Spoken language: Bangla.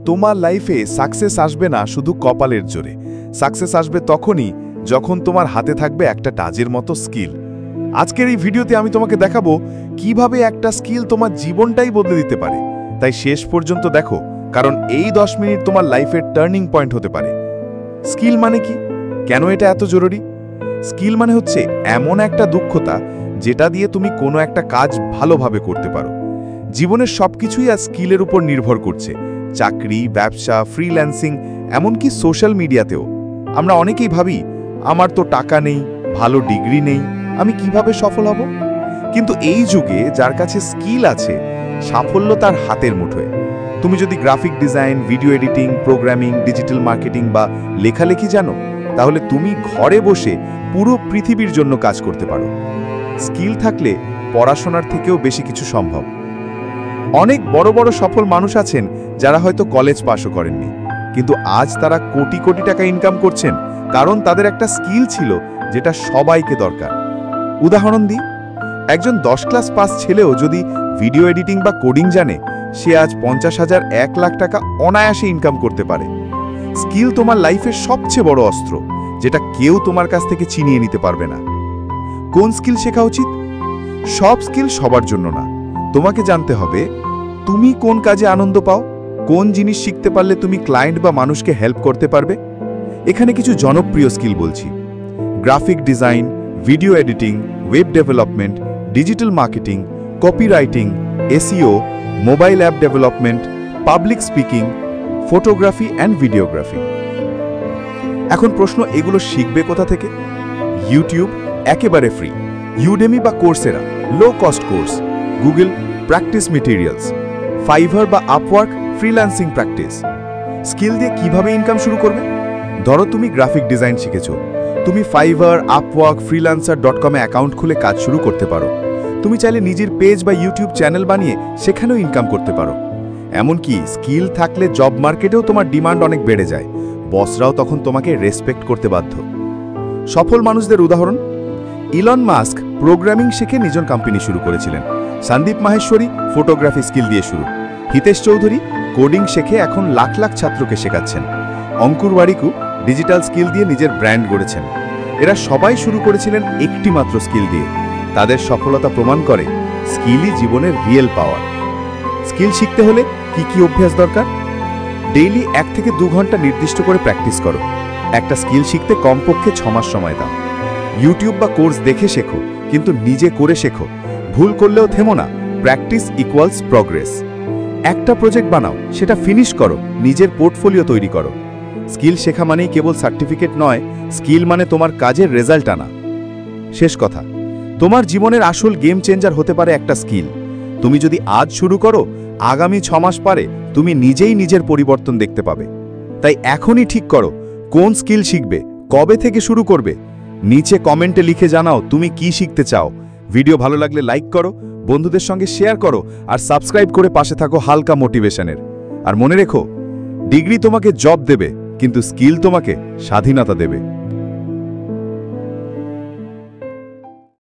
তোমার লাইফে সাকসেস আসবে না শুধু কপালের জোরে। সাকসেস আসবে তখনই যখন তোমার হাতে থাকবে একটা টাজের মতো স্কিল। আজকের এই ভিডিওতে আমি তোমাকে দেখাবো কিভাবে একটা স্কিল তোমার জীবনটাই বদলে দিতে পারে। তাই শেষ পর্যন্ত দেখো, কারণ এই 10 মিনিট তোমার লাইফের টার্নিং পয়েন্ট হতে পারে। স্কিল মানে কি? কেন এটা এত জরুরি? স্কিল মানে হচ্ছে এমন একটা দক্ষতা যেটা দিয়ে তুমি কোনো একটা কাজ ভালোভাবে করতে পারো। জীবনের সবকিছুই আজ স্কিলের উপর নির্ভর করছে। চাকরি, ব্যবসা, ফ্রিল্যান্সিং, এমনকি সোশ্যাল মিডিয়াতেও। আমরা অনেকেই ভাবি, আমার তো টাকা নেই, ভালো ডিগ্রি নেই, আমি কিভাবে সফল হব? কিন্তু এই যুগে যার কাছে স্কিল আছে, সাফল্য তার হাতের মুঠোয়। তুমি যদি graphic design, video editing, programming, digital marketing বা লেখালেখি জানো, তাহলে তুমি ঘরে বসে পুরো পৃথিবীর জন্য কাজ করতে পারো। স্কিল থাকলে পড়াশোনার থেকেও বেশি কিছু সম্ভব। অনেক বড় বড় সফল মানুষ আছেন যারা হয়তো কলেজ পাশও করেননি, কিন্তু আজ তারা কোটি কোটি টাকা ইনকাম করছেন, কারণ তাদের একটা স্কিল ছিল যেটা সবাইকে দরকার। উদাহরণ দিই, একজন 10 ক্লাস পাস ছেলেও যদি ভিডিও এডিটিং বা কোডিং জানে, সে আজ 50,000 1 লাখ টাকা অনায়াসে ইনকাম করতে পারে। স্কিল তোমার লাইফের সবচেয়ে বড় অস্ত্র, যেটা কেউ তোমার কাছ থেকে ছিনিয়ে নিতে পারবে না। কোন স্কিল শেখা উচিত? সব স্কিল সবার জন্য না। তোমাকে জানতে হবে তুমি কোন কাজে আনন্দ পাও, কোন জিনিস শিখতে পারলে তুমি ক্লায়েন্ট বা মানুষকে হেল্প করতে পারবে। এখানে কিছু জনপ্রিয় স্কিল বলছি: graphic design, video editing, web development, digital marketing, copywriting, SEO, mobile app development, public speaking, photography and videography. এখন প্রশ্ন, এগুলো শিখবে কোথা থেকে? ইউটিউব একেবারে ফ্রি, ইউডেমি বা Coursera low cost course, Google practice materials, Fiverr বা আপওয়ার্ক ফ্রিল্যান্সিং প্র্যাকটিস। স্কিল দিয়ে কিভাবে ইনকাম শুরু করবে? ধরো তুমি গ্রাফিক ডিজাইন শিখেছো, তুমি ফাইভার, আপওয়ার্ক, freelancer.com-এ অ্যাকাউন্ট খুলে কাজ শুরু করতে পারো। তুমি চাইলে নিজের পেজ বা ইউটিউব চ্যানেল বানিয়ে সেখানেও ইনকাম করতে পারো। এমনকি স্কিল থাকলে জব মার্কেটেও তোমার ডিমান্ড অনেক বেড়ে যায়, বসরাও তখন তোমাকে রেসপেক্ট করতে বাধ্য। সফল মানুষদের উদাহরণ: ইলন মাস্ক প্রোগ্রামিং শিখে নিজের কোম্পানি শুরু করেছিলেন, সন্দীপ মাহেশ্বরী ফটোগ্রাফি স্কিল দিয়ে শুরু, হিতেশ চৌধুরী কোডিং শেখে এখন লাখ লাখ ছাত্রকে শেখাচ্ছেন, অঙ্কুর ওয়ারিকু ডিজিটাল স্কিল দিয়ে নিজের ব্র্যান্ড গড়েছেন। এরা সবাই শুরু করেছিলেন একটি মাত্র স্কিল দিয়ে। তাদের সফলতা প্রমাণ করে স্কিলই জীবনের রিয়েল পাওয়ার। স্কিল শিখতে হলে কি কি অভ্যাস দরকার? ডেইলি 1 থেকে 2 ঘন্টা নির্দিষ্ট করে প্র্যাকটিস করো। একটা স্কিল শিখতে কমপক্ষে 6 মাস সময় দাও। ইউটিউব বা কোর্স দেখে শেখো, কিন্তু নিজে করে শেখো। ভুল করলেও থেমো না, প্র্যাকটিস ইকুয়ালস প্রগ্রেস। একটা প্রজেক্ট বানাও, সেটা ফিনিশ করো, নিজের পোর্টফোলিও তৈরি করো। স্কিল শেখা মানেই কেবল সার্টিফিকেট নয়, স্কিল মানে তোমার কাজের রেজাল্ট আনা। শেষ কথা, তোমার জীবনের আসল গেম চেঞ্জার হতে পারে একটা স্কিল। তুমি যদি আজ শুরু করো, আগামী 6 মাস পরে তুমি নিজেই নিজের পরিবর্তন দেখতে পাবে। তাই এখনই ঠিক করো কোন স্কিল শিখবে, কবে থেকে শুরু করবে। নিচে কমেন্টে লিখে জানাও তুমি কি শিখতে চাও। ভিডিও ভালো লাগলে লাইক করো, বন্ধুদের সঙ্গে শেয়ার করো, আর সাবস্ক্রাইব করে পাশে থাকো হালকা মোটিভেশনের। আর মনে রেখো, ডিগ্রি তোমাকে জব দেবে, কিন্তু স্কিল তোমাকে স্বাধীনতা দেবে।